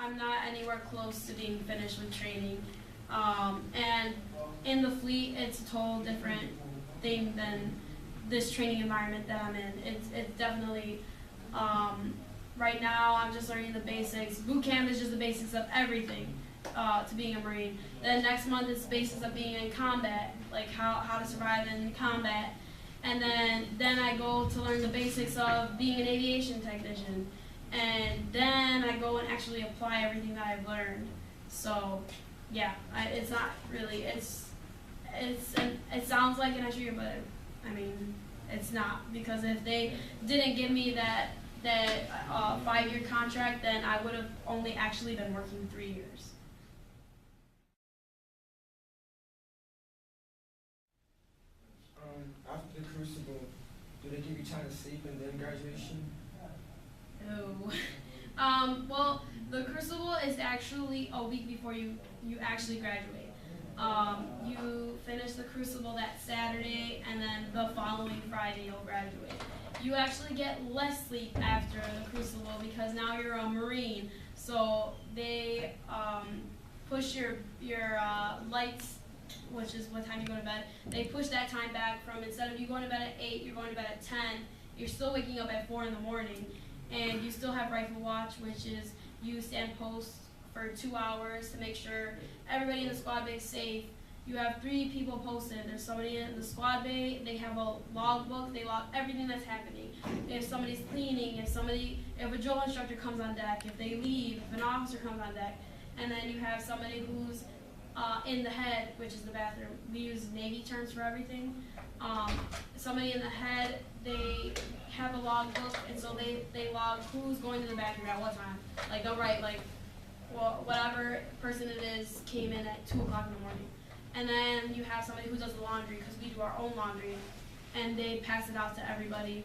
I'm not anywhere close to being finished with training. And in the fleet, it's a total different thing than this training environment that I'm in. It's definitely, right now I'm just learning the basics. Boot camp is just the basics of everything to being a Marine. Then next month it's the basics of being in combat, like how to survive in combat. And then I go to learn the basics of being an aviation technician. And then I go and actually apply everything that I've learned. So yeah, it's not really, it sounds like an extra year, but I mean, it's not, because if they didn't give me that 5-year contract, then I would have only actually been working 3 years. After the Crucible, do they give you time to sleep and then graduation? No. Well, the Crucible is actually a week before you actually graduate. You finish the Crucible that Saturday, and then the following Friday you'll graduate. You actually get less sleep after the Crucible because now you're a Marine. So they push your lights, which is what time you go to bed. They push that time back from, instead of you going to bed at 8, you're going to bed at 10. You're still waking up at 4 in the morning, and you still have rifle watch, which is you stand post for 2 hours to make sure everybody in the squad bay is safe. You have 3 people posted. There's somebody in the squad bay. They have a log book. They log everything that's happening. If somebody's cleaning, if a drill instructor comes on deck, if they leave, if an officer comes on deck, and then you have somebody who's in the head, which is the bathroom. We use Navy terms for everything. Somebody in the head, they have a log book, and so they log who's going to the bathroom at what time. Like they'll write well, whatever person it is came in at 2 o'clock in the morning. And then you have somebody who does the laundry, because we do our own laundry, and they pass it out to everybody.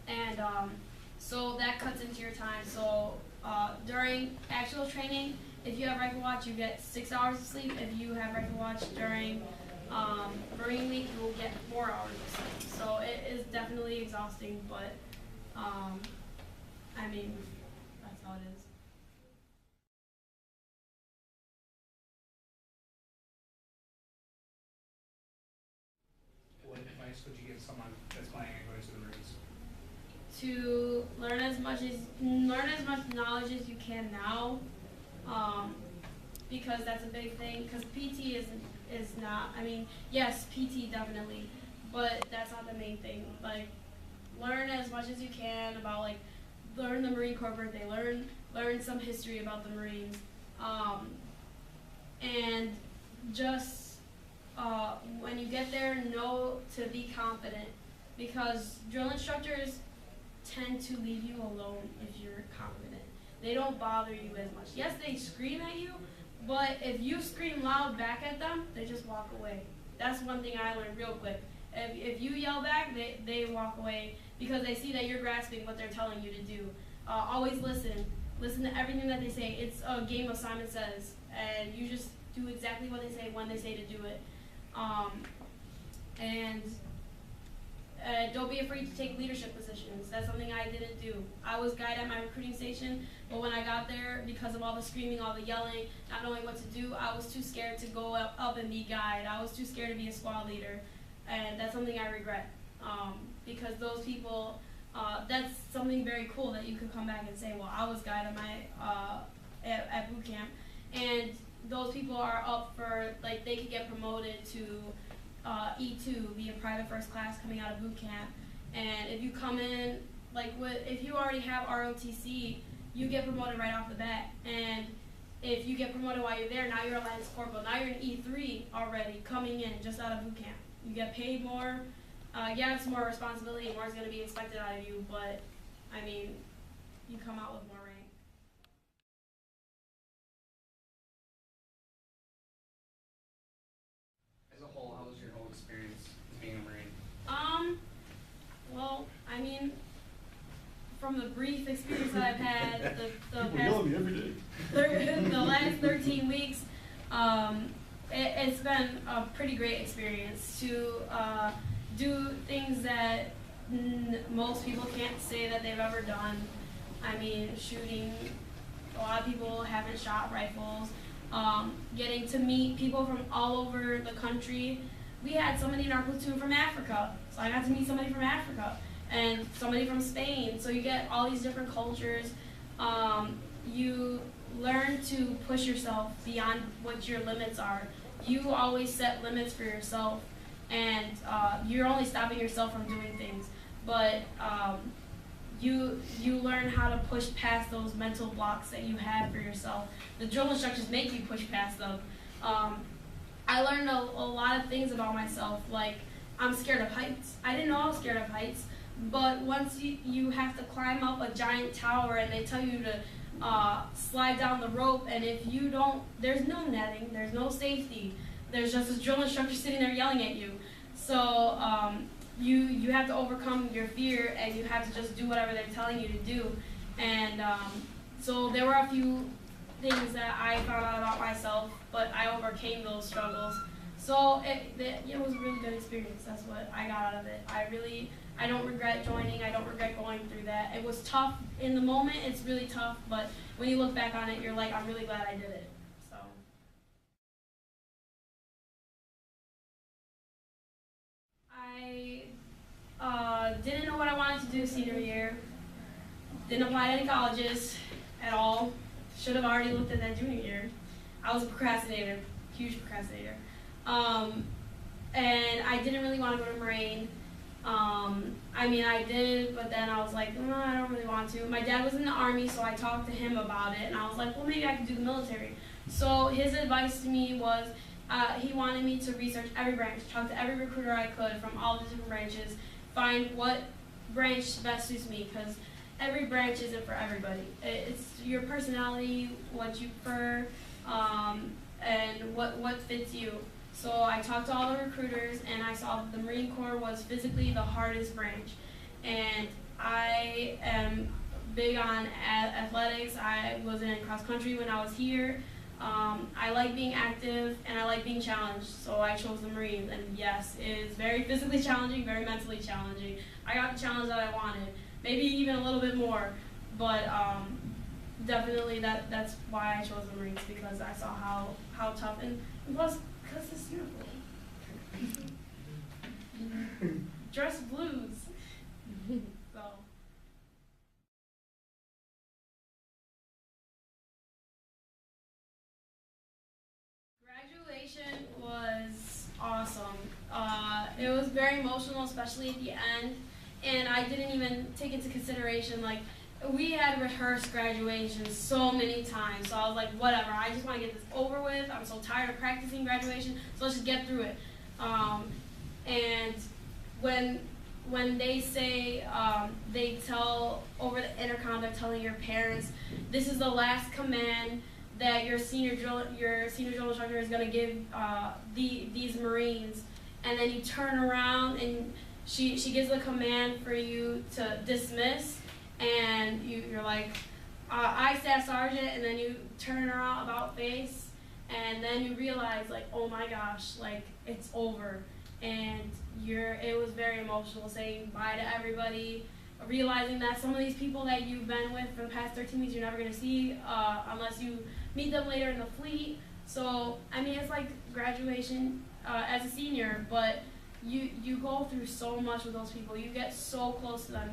And so that cuts into your time. So during actual training, if you have rifle watch, you get 6 hours of sleep. If you have rifle watch during Marine Week, you will get 4 hours of sleep. So it is definitely exhausting, but I mean, that's how it is. What advice would you give someone that's planning on going to the Marines? To learn as much knowledge as you can now, because that's a big thing. Because PT is not. I mean, yes, PT definitely, but that's not the main thing. Like, learn as much as you can about learn the Marine Corps birthday, learn some history about the Marines, and just when you get there, know to be confident, because drill instructors tend to leave you alone if you're confident. They don't bother you as much. Yes, they scream at you, but if you scream loud back at them, they just walk away. That's one thing I learned real quick. If you yell back, they walk away because they see that you're grasping what they're telling you to do. Always listen. Listen to everything that they say. It's a game of Simon Says, and you just do exactly what they say when they say to do it. And don't be afraid to take leadership positions. That's something I didn't do. I was guide at my recruiting station, but when I got there, because of all the screaming, all the yelling, not knowing what to do, I was too scared to go up and be guide. I was too scared to be a squad leader, and that's something I regret. Because those people, that's something very cool that you could come back and say, well, I was guide at my at boot camp, and those people are up for, they could get promoted to E2, be a private first class coming out of boot camp. And if you come in, if you already have ROTC, you get promoted right off the bat. And if you get promoted while you're there, now you're a lance corporal. Now you're an E3 already, coming in just out of boot camp. You get paid more. Yeah, it's more responsibility, and more is going to be expected out of you, but, I mean, you come out with more rank. As a whole, how was your whole experience being a Marine? Well, I mean, from the brief experience that I've had, the last 13 weeks, it's been a pretty great experience to do things that most people can't say that they've ever done. I mean, shooting a lot of people haven't shot rifles. Getting to meet people from all over the country. We had somebody in our platoon from Africa, so I got to meet somebody from Africa, and somebody from Spain. So you get all these different cultures. You learn to push yourself beyond what your limits are. You always set limits for yourself, and you're only stopping yourself from doing things. But you learn how to push past those mental blocks that you have for yourself. The drill instructors make you push past them. I learned a lot of things about myself, like I'm scared of heights. I didn't know I was scared of heights, but once you have to climb up a giant tower and they tell you to slide down the rope, and if you don't, there's no netting, there's no safety. There's just this drill instructor sitting there yelling at you. So you have to overcome your fear, and you have to just do whatever they're telling you to do. And so there were a few things that I found out about myself, but I overcame those struggles. So it was a really good experience. That's what I got out of it. I don't regret joining. I don't regret going through that. It was tough in the moment. It's really tough, but when you look back on it, you're like, I'm really glad I did it. So. I didn't know what I wanted to do senior year. Didn't apply to any colleges at all. Should have already looked at that junior year. I was a procrastinator, huge procrastinator. And I didn't really want to go to Marine. I mean, I did, but then I was like, no, I don't really want to. My dad was in the Army, so I talked to him about it, and I was like, well, maybe I could do the military. So his advice to me was, he wanted me to research every branch, talk to every recruiter I could from all the different branches, find what branch best suits me, because every branch isn't for everybody. It's your personality, what you prefer, and what fits you. So I talked to all the recruiters, and I saw that the Marine Corps was physically the hardest branch. And I am big on athletics. I was in cross country when I was here. I like being active, and I like being challenged, so I chose the Marines. And yes, it is very physically challenging, very mentally challenging. I got the challenge that I wanted, maybe even a little bit more, but definitely that's why I chose the Marines, because I saw how tough, and plus, because it's beautiful. Dress blues. So. Graduation was awesome. It was very emotional, especially at the end, and I didn't even take into consideration, like, we had rehearsed graduation so many times, so I was like, whatever, I just want to get this over with. I'm so tired of practicing graduation, so let's just get through it. And when they say, they tell over the intercom, they're telling your parents, this is the last command that your senior drill instructor is going to give these Marines, and then you turn around and she gives the command for you to dismiss. And you're like, I staff sergeant, and then you turn around about face, and then you realize, like, oh my gosh, like, it's over. And it was very emotional, saying bye to everybody, realizing that some of these people that you've been with for the past 13 weeks you're never going to see unless you meet them later in the fleet. So, I mean, it's like graduation as a senior, but you go through so much with those people. You get so close to them.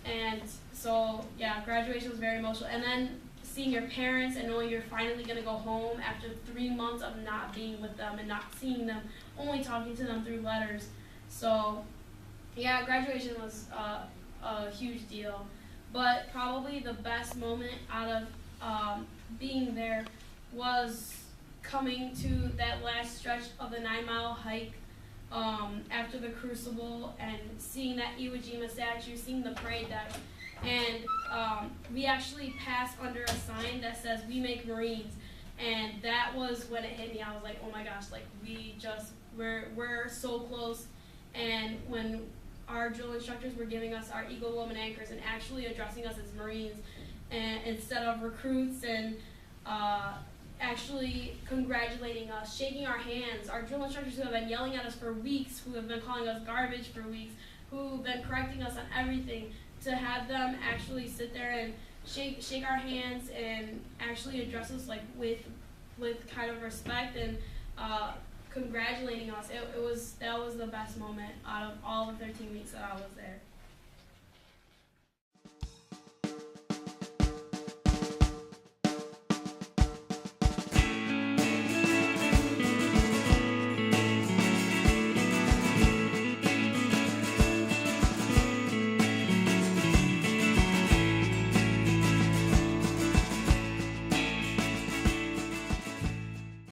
And so, yeah, graduation was very emotional. And then seeing your parents and knowing you're finally going to go home after 3 months of not being with them and not seeing them, only talking to them through letters. So, yeah, graduation was a huge deal. But probably the best moment out of being there was coming to that last stretch of the 9-mile hike after the Crucible, and seeing that Iwo Jima statue, seeing the parade deck. And we actually passed under a sign that says, "We make Marines." And that was when it hit me. I was like, oh my gosh, like, we're so close. And when our drill instructors were giving us our Eagle Woman anchors and actually addressing us as Marines, and instead of recruits, and actually congratulating us, shaking our hands. Our drill instructors who have been yelling at us for weeks, who have been calling us garbage for weeks, who've been correcting us on everything, to have them actually sit there and shake our hands and actually address us like with kind of respect and congratulating us. That was the best moment out of all the 13 weeks that I was there.